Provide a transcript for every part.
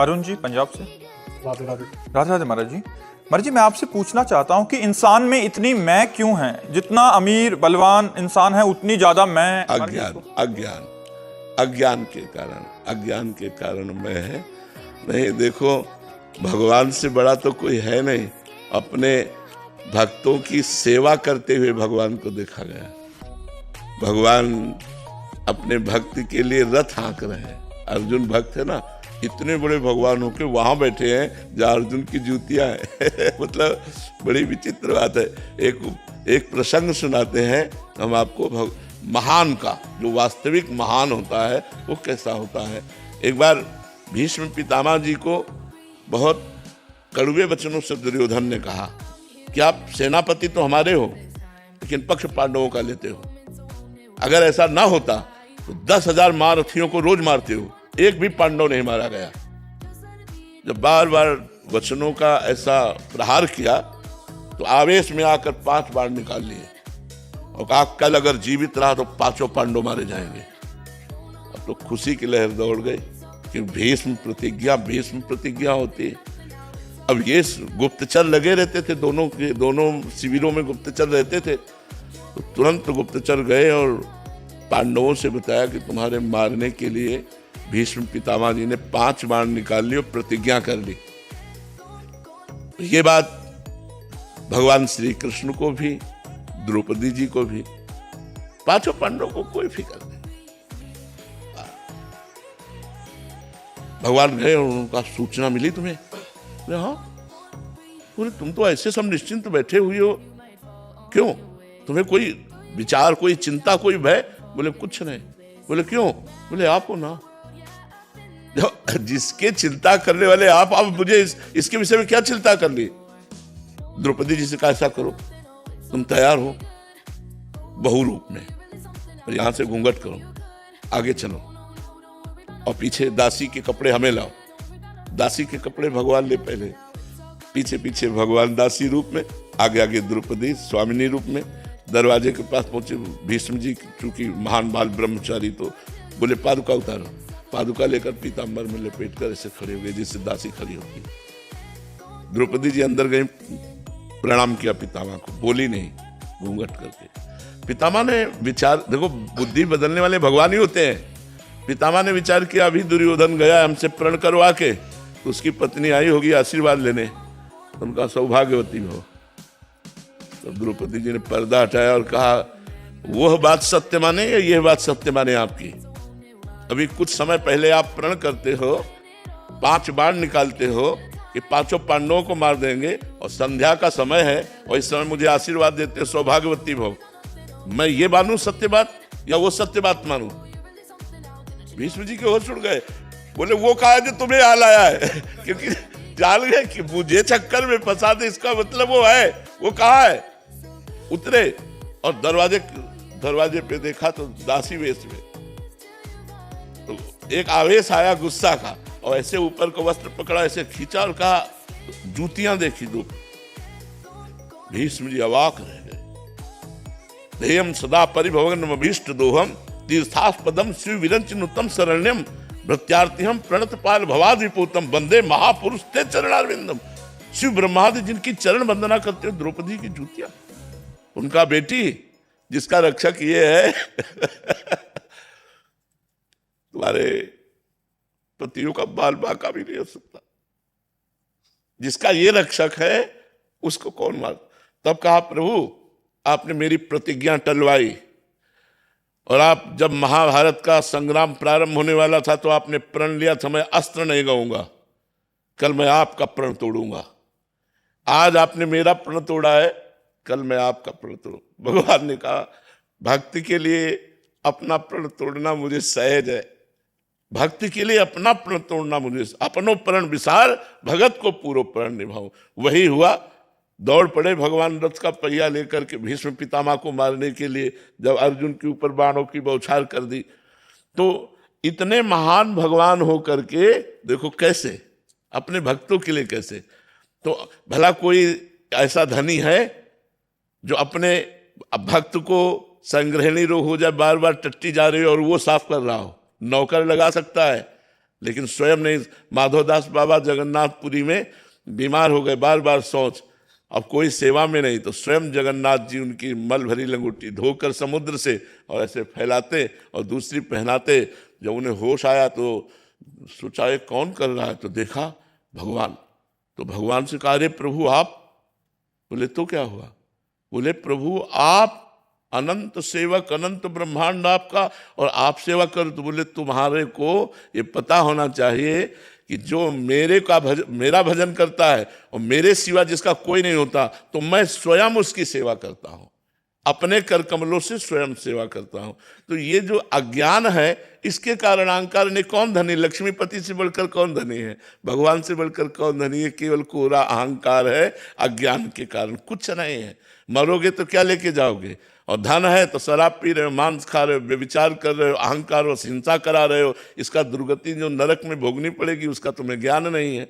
अरुण जी पंजाब से। राधे राधे। राधे राधे महाराज जी। महाराज जी मैं आपसे पूछना चाहता हूँ कि इंसान में इतनी मैं क्यों है? जितना अमीर बलवान इंसान है उतनी ज्यादा मैं। अज्ञान अज्ञान अज्ञान के कारण मैं है। नहीं देखो, भगवान से बड़ा तो कोई है नहीं। अपने भक्तों की सेवा करते हुए भगवान को देखा गया। भगवान अपने भक्ति के लिए रथ हाँक रहे हैं। अर्जुन भक्त है ना, इतने बड़े भगवान होके वहां बैठे हैं जहाँ अर्जुन की जूतियां हैं मतलब बड़ी विचित्र बात है। एक प्रसंग सुनाते हैं हम आपको महान का, जो वास्तविक महान होता है वो कैसा होता है। एक बार भीष्म पितामह जी को बहुत कड़वे वचनों से दुर्योधन ने कहा कि आप सेनापति तो हमारे हो लेकिन पक्ष पांडवों का लेते हो। अगर ऐसा ना होता तो 10,000 महारथियों को रोज मारते हो, एक भी पांडव नहीं मारा गया। जब बार बार वचनों का ऐसा प्रहार किया तो आवेश में आकर 5 बाण निकाल लिए और कहा कल अगर जीवित रहा तो 5 पांडव मारे जाएंगे। अब तो खुशी की लहर दौड़ गई कि भीष्म प्रतिज्ञा होती है। अब ये गुप्तचर लगे रहते थे, दोनों शिविरों में गुप्तचर रहते थे। तो तुरंत गुप्तचर गए और पांडवों से बताया कि तुम्हारे मारने के लिए भीष्म पितामह जी ने 5 बाण निकाल ली और प्रतिज्ञा कर ली। ये बात भगवान श्री कृष्ण को भी, द्रौपदी जी को भी, 5 पांडवों को कोई फिक्र नहीं। भगवान गए और उनका सूचना मिली तुम्हें? हाँ। बोले तुम तो ऐसे सब निश्चिंत बैठे हुए हो, क्यों? तुम्हें कोई विचार, कोई चिंता, कोई भय? बोले कुछ नहीं। बोले क्यों? बोले आप हो ना, जिसके चिंता करने वाले आप मुझे इसके विषय में क्या चिंता कर ली? द्रौपदी जी से कहा ऐसा करो, तुम तैयार हो बहु रूप में और यहां से घूंघट करो, आगे चलो और पीछे दासी के कपड़े हमें लाओ। दासी के कपड़े भगवान ले पहले, पीछे पीछे भगवान दासी रूप में, आगे आगे द्रौपदी स्वामिनी रूप में। दरवाजे के पास पहुंचे भीष्म जी, चूंकि महान बाल ब्रह्मचारी, तो बोले पादुका उतारो। पादुका लेकर पीताम्बर में लपेट कर ऐसे खड़े हो गए जिससे दासी खड़ी होती। द्रौपदी जी अंदर गई, प्रणाम किया पितामह को, बोली नहीं, घूंघट करके। पितामह ने विचार, देखो बुद्धि बदलने वाले भगवान ही होते हैं। पितामह ने विचार किया अभी दुर्योधन गया हमसे प्रण करवा के, तो उसकी पत्नी आई होगी आशीर्वाद लेने, उनका सौभाग्यवती हो। तो द्रौपदी जी ने पर्दा हटाया और कहा वह बात सत्य माने या यह बात सत्य माने आपकी? अभी कुछ समय पहले आप प्रण करते हो, 5 बाण निकालते हो कि 5 पांडवों को मार देंगे और संध्या का समय है और इस समय मुझे आशीर्वाद देते हो सौभाग्यवती भव। मैं ये मानूं सत्य बात या वो सत्य बात मानूं? भीष्म जी के होश उड़ गए। बोले वो कहा है जो तुम्हें हाल आया है क्योंकि जान गए कि मुझे चक्कर में फंसा दे, इसका मतलब वो है। वो कहा है? उतरे और दरवाजे पे देखा तो दासी वेश में। तो एक आवेश आया गुस्सा का और ऐसे ऊपर को वस्त्र पकड़ा, ऐसे खींचा और कहा जूतियां देखी दो। भीष्म जी अवाक रह गए। ध्येयम सदा परिभवनम अभीष्ट दोहम तीर्थास्पदम शिव विरंचनुतम शरण्यम भृत्यार्थिहम प्रणत पाल भवाद्विपूतम वंदे महापुरुष ते चरणारविंदम। शिव ब्रह्मादि जिनकी चरण वंदना करते हो, द्रौपदी की जूतियां, उनका बेटी जिसका रक्षक ये है तुम्हारे पतियों का बाल बाका भी नहीं हो सकता। जिसका ये रक्षक है उसको कौन मार? तब कहा प्रभु आपने मेरी प्रतिज्ञा टलवाई और आप जब महाभारत का संग्राम प्रारंभ होने वाला था तो आपने प्रण लिया था मैं अस्त्र नहीं गाऊंगा, कल मैं आपका प्रण तोड़ूंगा। आज आपने मेरा प्रण तोड़ा है, कल मैं आपका प्रण तोड़ूं। भगवान ने कहा भक्ति के लिए अपना प्रण तोड़ना मुझे सहज है। भक्ति के लिए अपना प्रण तोड़ना मुझे, अपनो प्रण विसार भगत को पूरो प्रण निभाऊं। वही हुआ। दौड़ पड़े भगवान रथ का पहिया लेकर के भीष्म पितामह को मारने के लिए। जब अर्जुन के ऊपर बाणों की बौछार कर दी तो इतने महान भगवान हो करके देखो कैसे अपने भक्तों के लिए कैसे। तो भला कोई ऐसा धनी है जो अपने भक्त को संग्रहणी रोग हो जाए, बार बार टट्टी जा रही हो और वो साफ कर रहा हो? नौकर लगा सकता है, लेकिन स्वयं नहीं। माधवदास बाबा जगन्नाथपुरी में बीमार हो गए, बार बार शौच, अब कोई सेवा में नहीं, तो स्वयं जगन्नाथ जी उनकी मल भरी लंगोटी धोकर समुद्र से और ऐसे फैलाते और दूसरी पहनाते। जब उन्हें होश आया तो सोचा ये कौन कर रहा है, तो देखा भगवान। तो भगवान से कहा अरे प्रभु आप। बोले तो क्या हुआ? बोले प्रभु आप अनंत सेवक, अनंत ब्रह्मांड आपका, और आप सेवा करो। तो बोले तुम्हारे को ये पता होना चाहिए कि जो मेरा भजन करता है और मेरे सिवा जिसका कोई नहीं होता, तो मैं स्वयं उसकी सेवा करता हूं, अपने कर कमलों से स्वयं सेवा करता हूं। तो ये जो अज्ञान है, इसके कारण अहंकार ने कौन धनी, लक्ष्मीपति से बढ़कर कौन धनी है, भगवान से बढ़कर कौन धनी है? केवल कोरा अहंकार है, अज्ञान के कारण, कुछ नहीं है। मरोगे तो क्या लेके जाओगे? और धन है तो शराब पी रहे हो, मांस खा रहे हो, व्यभिचार कर रहे हो, अहंकार और हिंसा करा रहे हो। इसका दुर्गति जो नरक में भोगनी पड़ेगी, उसका तुम्हें ज्ञान नहीं है।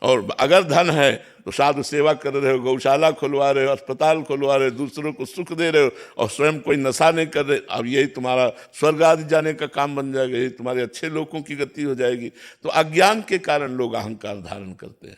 और अगर धन है तो साधु सेवा कर रहे हो, गौशाला खुलवा रहे हो, अस्पताल खुलवा रहे हो, दूसरों को सुख दे रहे हो, और स्वयं कोई नशा नहीं कर रहे। अब यही तुम्हारा स्वर्ग आदि जाने का काम बन जाएगा, यही तुम्हारे अच्छे लोगों की गति हो जाएगी। तो अज्ञान के कारण लोग अहंकार धारण करते हैं।